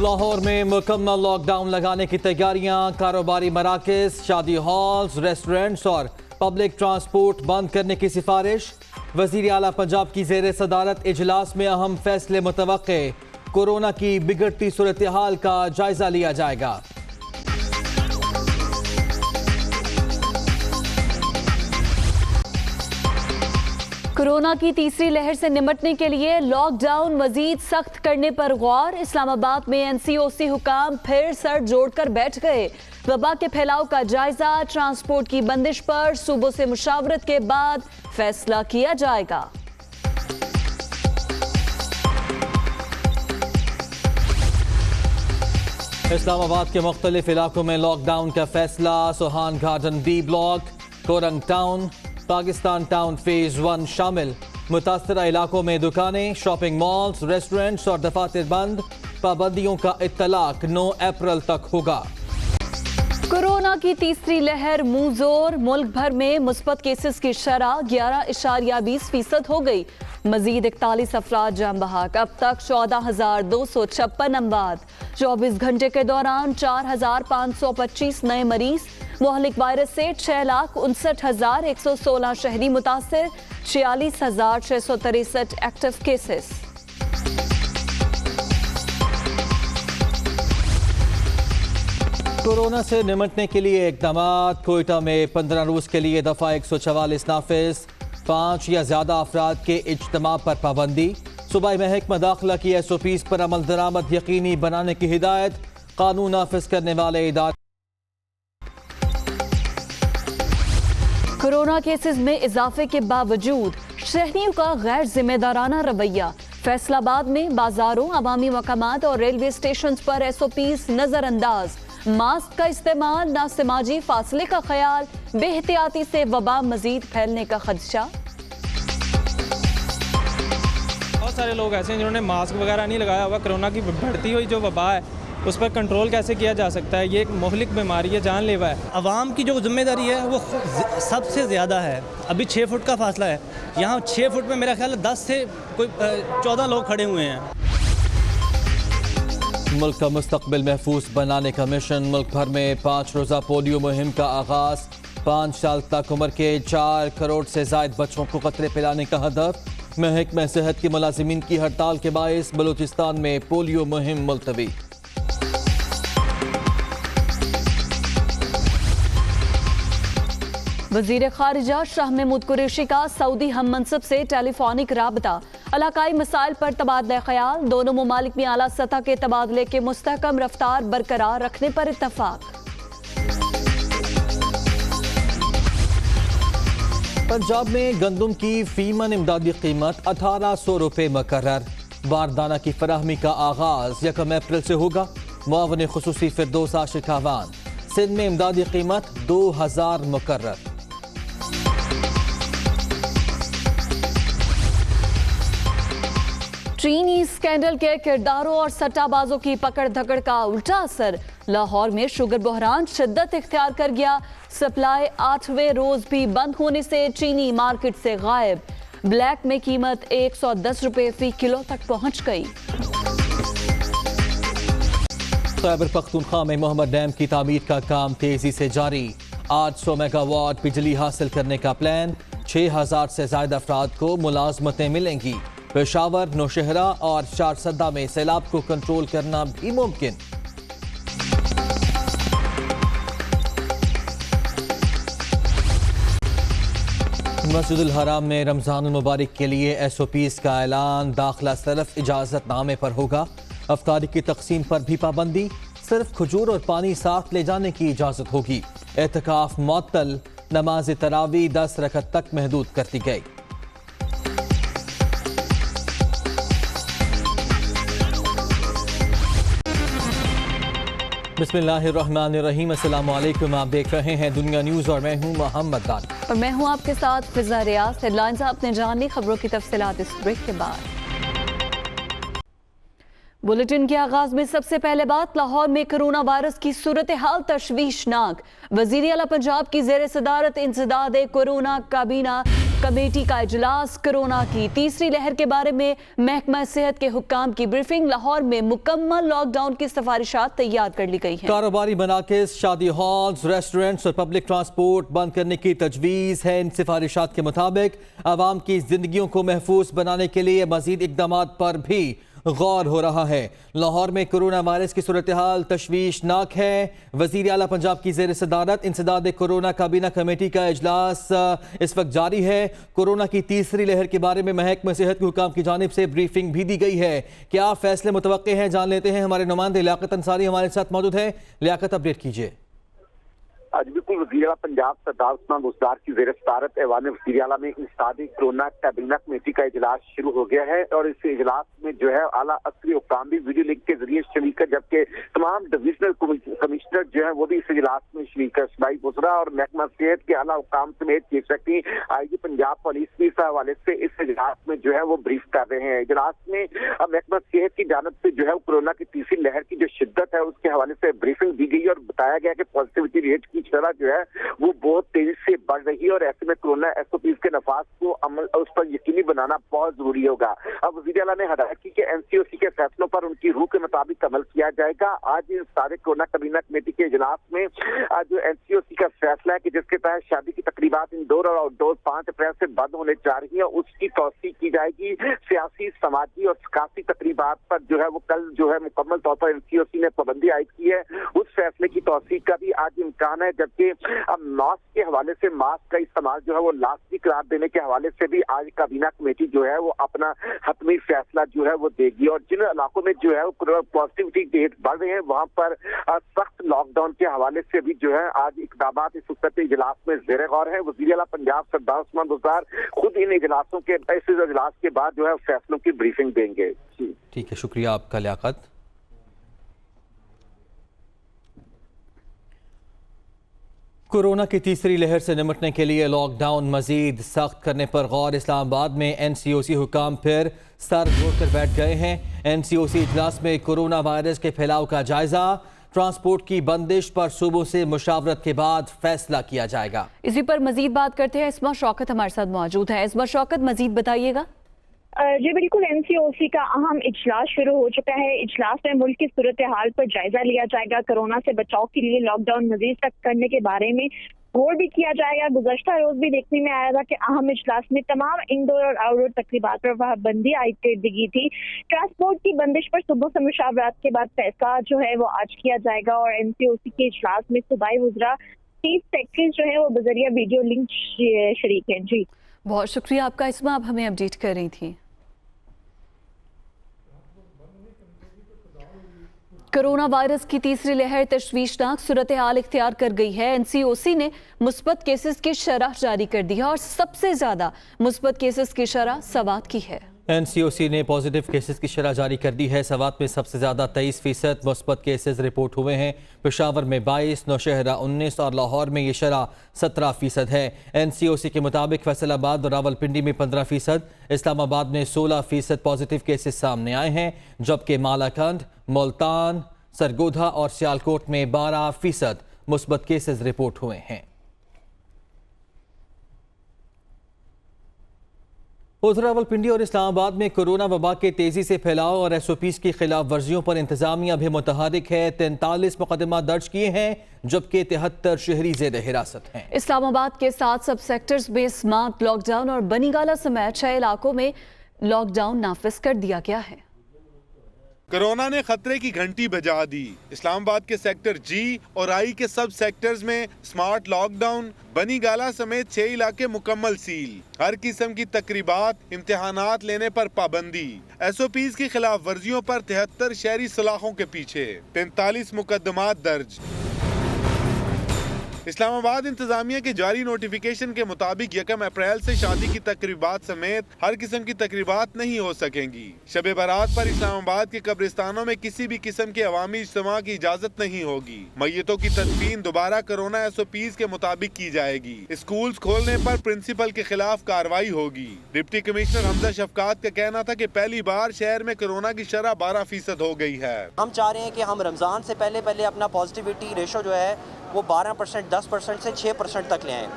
لاہور میں مکمل lock down لگانے کی تیاریاں، کاروباری مراکز، شادی ہالز، ریسٹورنٹس اور پبلک ٹرانسپورٹ بند کرنے کی سفارش۔ وزیر اعلیٰ پنجاب کی زیر صدارت اجلاس میں اہم فیصلے متوقع، کورونا کی بگڑتی صورتحال کا جائزہ لیا جائے گا۔ کورونا کی تیسری لہر سے نمٹنے کے لیے لاک ڈاؤن مزید سخت کرنے پر غور۔ اسلام آباد میں این سی او سی حکام پھر سر جوڑ کر بیٹھ گئے۔ وبا کے پھیلاؤ کا جائزہ، ٹرانسپورٹ کی بندش پر صوبوں سے مشاورت کے بعد فیصلہ کیا جائے گا۔ اسلام آباد کے مختلف علاقوں میں لاک ڈاؤن کا فیصلہ، Sohan garden B block, Korang town, Pakistan town phase 1 شامل۔ متاثرہ علاقوں میں دکانیں، شاپنگ مالز، ریسٹورنٹس اور دفاتر بند۔ پابندیوں کا اطلاق 9 اپریل تک ہوگا۔ کورونا کی تیسری لہر منہ زور، ملک بھر میں مثبت کیسز کی شرح 11.20% ہو گئی۔ مزید 41 افراد جاں بحق، اب تک 14,256 اموات۔ 24 گھنٹے کے دوران 4,525 نئے مریض۔ مہلک وائرس سے 6,59,116 شہری متاثر، 46,663 ایکٹیو کیسز۔ کورونا سے نمٹنے کے لیے اقدامات۔ کوئٹہ میں 15 روز کے لیے دفعہ 144 نافذ، 5 یا زیادہ افراد کے اجتماع پر پابندی۔ صوبائی محکمہ داخلہ کی ایس او پیز پر عمل درآمد یقینی بنانے کی ہدایت۔ قانون نافذ کرنے والے ادارے۔ کورونا کیسز میں اضافے کے باوجود شہریوں کا غیر ذمہ دارانہ رویہ۔ فیصل آباد میں بازاروں، عوامی مقامات اور ریلوے اسٹیشنز پر ایس او پیز نظر انداز۔ ماسک کا استعمال، نہ سماجی فاصلے کا خیال، بے احتیاطی سے وبا مزید پھیلنے کا خدشہ۔ بہت سارے لوگ ایسے ہیں جنہوں نے ماسک وغیرہ نہیں لگایا ہوا۔ کورونا کی بڑھتی ہوئی جو وبا ہے اس پر کنٹرول کیسے کیا جا سکتا ہے؟ یہ ایک مہلک بیماری ہے، جان لیوا ہے۔ عوام کی جو ذمہ داری ہے وہ سب سے زیادہ ہے۔ ابھی 6 فٹ کا فاصلہ ہے، یہاں 6 فٹ میں میرا خیال ہے 10 سے کوئی 14 لوگ کھڑے ہوئے ہیں۔ ملک کا مستقبل محفوظ بنانے کا مشن۔ ملک بھر میں 5 روزہ پولیو مہم کا آغاز۔ 5 سال تک عمر کے 4 کروڑ سے زائد بچوں کو قطرے پلانے کا ہدف۔ محکمہ صحت کے ملازمین کی ہڑتال کے باعث بلوچستان میں پولیو مہم ملتوی۔ وزیر خارجہ شاہ محمود قریشی کا سعودی ہم منصب سے ٹیلی فونک رابطہ۔ علاقائی مسائل پر تبادلہ خیال، دونوں ممالک میں اعلیٰ سطح کے تبادلے کے مستحکم رفتار برقرار رکھنے پر اتفاق۔ پنجاب میں گندم کی فی من امدادی قیمت 1,800 روپے مقرر۔ باردانہ کی فراہمی کا آغاز 1 اپریل سے ہوگا۔ معاون خصوصی فردوس عاشق اعوان۔ سندھ میں امدادی قیمت 2,000 مقرر۔ چینی اسکینڈل کے کرداروں اور سٹہ بازوں کی پکڑ دھکڑ کا الٹا اثر۔ لاہور میں شوگر بحران شدت اختیار کر گیا۔ سپلائی 8ویں روز بھی بند ہونے سے چینی مارکیٹ سے غائب۔ بلیک میں قیمت 110 روپے فی کلو تک پہنچ گئی۔ خیبر پختونخوا میں محمد ڈیم کی تعمیر کا کام تیزی سے جاری۔ 800 میگا واٹ بجلی حاصل کرنے کا پلان۔ 6,000 سے زائد افراد کو ملازمتیں ملیں گی۔ پشاور، نوشہرہ اور چارسدہ میں سیلاب کو کنٹرول کرنا بھی ممکن۔ مسجد الحرام میں رمضان المبارک کے لیے ایس او پیز کا اعلان۔ داخلہ صرف اجازت نامے پر ہوگا۔ افطاری کی تقسیم پر بھی پابندی۔ صرف کھجور اور پانی ساتھ لے جانے کی اجازت ہوگی۔ اعتکاف معطل۔ نماز تراویح 10 رکعت تک محدود کر دی گئی۔ بسم اللہ الرحمن الرحیم۔ السلام علیکم، آپ دیکھ رہے ہیں دنیا نیوز اور میں ہوں محمد دان اور میں ہوں آپ کے ساتھ فضا ریاض۔ ہیڈ لائنز آپ نے جان لی، خبروں کی تفصیلات اس بریک کے بعد۔ بلیٹن کے آغاز میں سب سے پہلے بات، لاہور میں کرونا وائرس کی صورتحال تشویشناک۔ وزیر اعلیٰ پنجاب کی زیر صدارت انسداد کورونا کابینہ कमेटी का इजलास, कोरोना की तीसरी लहर के बारे में महकमा सेहत के हुक्काम की ब्रीफिंग। लाहौर में मुकम्मल लॉकडाउन की सिफारिशात तैयार कर ली गई हैं। कारोबारी मनाकिस, शादी हॉल्स, रेस्टोरेंट्स और पब्लिक ट्रांसपोर्ट बंद करने की तजवीज़ है। इन सिफारिशात के मुताबिक आवाम की जिंदगियों को महफूज बनाने के लिए मजीद इकदाम पर भी गौर हो रहा है। लाहौर में कोरोना वायरस की सूरत हाल तशवीशनाक है। वज़ीर आला पंजाब की ज़ेर सदारत इंसदाद कोरोना काबीना कमेटी का इजलास इस वक्त जारी है। कोरोना की तीसरी लहर के बारे में महकमा सेहत के हुकाम की जानिब से ब्रीफिंग भी दी गई है। क्या फैसले मुतवक्के हैं, जान लेते हैं। हमारे नुमाइंदे लियाकत अंसारी हमारे साथ मौजूद है। लियाकत, अपडेट कीजिए। आज बिल्कुल वज़ीर आला पंजाब सरदार उस्मान बुज़दार की ज़ेर सदारत ऐवान वज़ीर आला में इंसदाद कोरोना काबीना कमेटी का इजलास शुरू हो गया है और इस इजलास में जो है आला असली हुक्काम भी वीडियो लिंक के जरिए शरीक है, जबकि तमाम डिविजनल कमिश्नर जो है वो भी इस इजलास में शरीक है। शबाई बुसरा और महकमा सेहत के आला हुक्काम समेत chief secretary IG Punjab police भी इस हवाले से इस इजलास में जो है वो ब्रीफ कर रहे हैं। इजलास में महकमा सेहत की जानिब से जो है कोरोना की तीसरी लहर की जो शिद्दत है उसके हवाले से ब्रीफिंग दी गई और बताया गया कि पॉजिटिविटी रेट की शरह जो है वो बहुत तेजी से बढ़ रही है और ऐसे में कोरोना एसओपीज के नफाज को अमल उस पर यकीनी बनाना बहुत जरूरी होगा। अब वज़ीर आला ने हदायत की कि एनसीओसी के फैसलों पर उनकी रूह के मुताबिक अमल किया जाएगा। आज इस सारे कोरोना काबीना कमेटी के इजलास में आज जो एनसीओसी का फैसला है कि जिसके तहत शादी की तकरीबात इंडोर और आउटडोर 5 अप्रैल से बंद होने जा रही है, उसकी तौसीक की जाएगी। सियासी, समाजी और सकाफती तकरीबात पर जो है वो कल जो है मुकम्मल तौर पर एनसीओसी ने पाबंदी आयद की है। उस फैसले की तौसीक का भी आज इम्कान है, जबकि अब मास्क के हवाले से मास्क का इस्तेमाल जो है वो लाजमी करार देने के हवाले से भी आज काबीना कमेटी जो है वो अपना हतमी फैसला जो है वो देगी। और जिन इलाकों में जो है वो पॉजिटिविटी रेट बढ़ रहे हैं वहां पर सख्त लॉकडाउन के हवाले से भी जो है आज इकदाम इस वक्त इजलास में ज़ेर गौर है। वज़ीर आला पंजाब सरदार उस्मान बुज़दार खुद इन इजलासों के इस इजलास के बाद जो है फैसलों की ब्रीफिंग देंगे। ठीक है, शुक्रिया आपका लियाकत। कोरोना की तीसरी लहर से निपटने के लिए लॉकडाउन मजीद सख्त करने पर गौर। इस्लामाबाद में एनसीओसी हुकाम फिर सर जोड़कर बैठ गए हैं। एनसीओसी इजलास में कोरोना वायरस के फैलाव का जायजा, ट्रांसपोर्ट की बंदिश पर सूबों से मुशावरत के बाद फैसला किया जाएगा। इसी पर मजीद बात करते हैं। इस्मा शौकत हमारे साथ मौजूद है। इस्मा शौकत, मजीद बताइएगा। जी बिल्कुल, एनसीओसी का अहम इजलास शुरू हो चुका है। इजलास में मुल्क की सूरत हाल पर जायजा लिया जाएगा। कोरोना से बचाव के लिए लॉकडाउन मजीद सख्त करने के बारे में गौर भी किया जाएगा। गुज़श्ता रोज भी देखने में आया था कि अहम इजलास में तमाम इंडोर और आउटडोर तकरीबात पर पाबंदी आयद कर दी गई थी। ट्रांसपोर्ट की बंदिश पर सुबह से मुशावरत के बाद फैसला जो है वो आज किया जाएगा और एनसीओसी के इजलास में सूबाई वज़रा, चीफ सेक्रेटरी जो है वो बजरिया वीडियो लिंक शरीक है। जी बहुत शुक्रिया आपका इस्मा, आप हमें अपडेट कर रही थी। कोरोना वायरस की तीसरी लहर तशवीशनाक सूरत हाल इख्तियार कर गई है। एनसीओसी ने मुस्बत केसेस की शरह जारी कर दी है और सबसे ज्यादा मुस्बत केसेस की शरह सवात की है। एनसीओसी ने पॉजिटिव केसेस की शरह जारी कर दी है। सवात में सबसे ज्यादा 23% मुस्बत केसेस रिपोर्ट हुए हैं। पेशावर में 22, नौशहरा 19 और लाहौर में ये शरह 17% है। एनसीओसी के मुताबिक फैसलाबाद और रावलपिंडी में 15%, इस्लामाबाद में 16% पॉजिटिव केसेस सामने आए हैं, जबकि मालाकंड, मुल्तान, सरगोधा और सियालकोट में 12% मुस्बत केसेस रिपोर्ट हुए हैं। उधर रावलपिंडी और इस्लामाबाद में कोरोना वबा के तेजी से फैलाव और एसओपीज की खिलाफ वर्जियों पर इंतजामिया भी मुतहरिक है। 43 मुकदमा दर्ज किए हैं, जबकि 73 शहरी ज़ेर हिरासत हैं। इस्लामाबाद के 7 सब सेक्टर्स में स्मार्ट लॉकडाउन और बनीगाला समेत 6 इलाकों में लॉकडाउन नाफिज कर दिया गया है। कोरोना ने खतरे की घंटी बजा दी। इस्लामाबाद के सेक्टर जी और आई के सब सेक्टर्स में स्मार्ट लॉकडाउन, बनीगाला समेत 6 इलाके मुकम्मल सील, हर किस्म की तकरीबात, इम्तिहानात लेने पर पाबंदी, एसओपीज की खिलाफ वर्जियों पर 73 शहरी सलाखों के पीछे 43 मुकदमात दर्ज। इस्लामाबाद इंतजामिया के जारी नोटिफिकेशन के मुताबिक 1 अप्रैल से शादी की तकरीबात समेत हर किस्म की तकरीबात नहीं हो सकेंगी। शब बारात पर इस्लामाबाद के कब्रिस्तानों में किसी भी किस्म के अवामी इज्तिमा की इजाजत नहीं होगी। मैयतों की तदफीन दोबारा कोरोना एसओपीज के मुताबिक की जाएगी। स्कूल्स खोलने पर प्रिंसिपल के खिलाफ कार्रवाई होगी। डिप्टी कमिश्नर हमजा शफकात का कहना था कि पहली बार शहर में कोरोना की शरह 12% हो गई है। हम चाह रहे हैं कि हम रमज़ान से पहले अपना पॉजिटिविटी रेशो जो है वो 12%, 10% से 6% तक ले आएँ।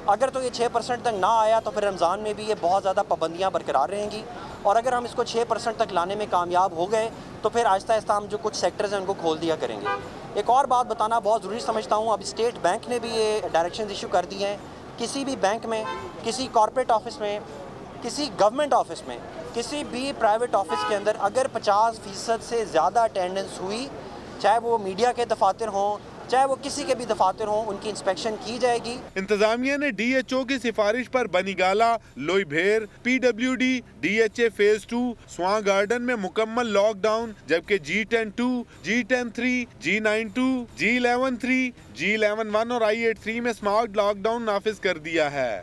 اگر تو یہ 6% تک نہ آیا تو پھر رمضان میں بھی یہ بہت زیادہ پابندیاں برقرار رہیں گی، اور اگر ہم اس کو 6% تک لانے میں کامیاب ہو گئے تو پھر آہستہ آہستہ ہم جو کچھ سیکٹرز ہیں ان کو کھول دیا کریں گے۔ ایک اور بات بتانا بہت ضروری سمجھتا ہوں، اب اسٹیٹ بینک نے بھی یہ ڈائریکشنز ایشو کر دی ہیں، کسی بھی بینک میں، کسی کارپوریٹ آفس میں، کسی گورنمنٹ آفس میں، کسی بھی پرائیویٹ آفس کے اندر اگر 50% سے زیادہ اٹینڈنس ہوئی، چاہے وہ میڈیا کے دفاتر ہوں، چاہے وہ کسی کے بھی دفاتر ہوں، ان کی انسپیکشن کی جائے گی۔ انتظامیہ نے ڈی ایچ او کی سفارش پر Bani Gala, Lohi Bher, P W D, D H A phase 2، Soan garden میں مکمل لاک ڈاؤن، جبکہ G10-2، G10-3، G9-2، G11-3، G11-1 اور I-8-3 میں سمارٹ لاک ڈاؤن نافذ کر دیا ہے۔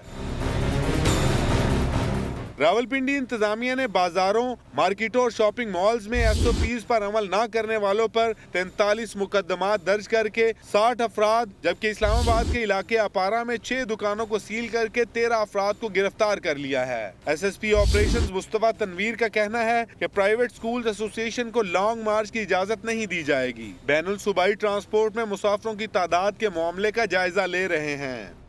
راولپنڈی انتظامیہ نے بازاروں، مارکیٹوں اور شاپنگ مالز میں SOPs پر عمل نہ کرنے والوں پر 43 مقدمات درج کر کے 60 افراد، جبکہ اسلام آباد کے علاقے اپارہ میں 6 دکانوں کو سیل کر کے 13 افراد کو گرفتار کر لیا ہے۔ SSP آپریشنز مصطفیٰ تنویر کا کہنا ہے کہ پرائیویٹ سکولز ایسوسی ایشن کو لانگ مارچ کی اجازت نہیں دی جائے گی۔ بین الصوبائی ٹرانسپورٹ میں مسافروں کی تعداد کے معاملے کا جائزہ لے رہے ہیں۔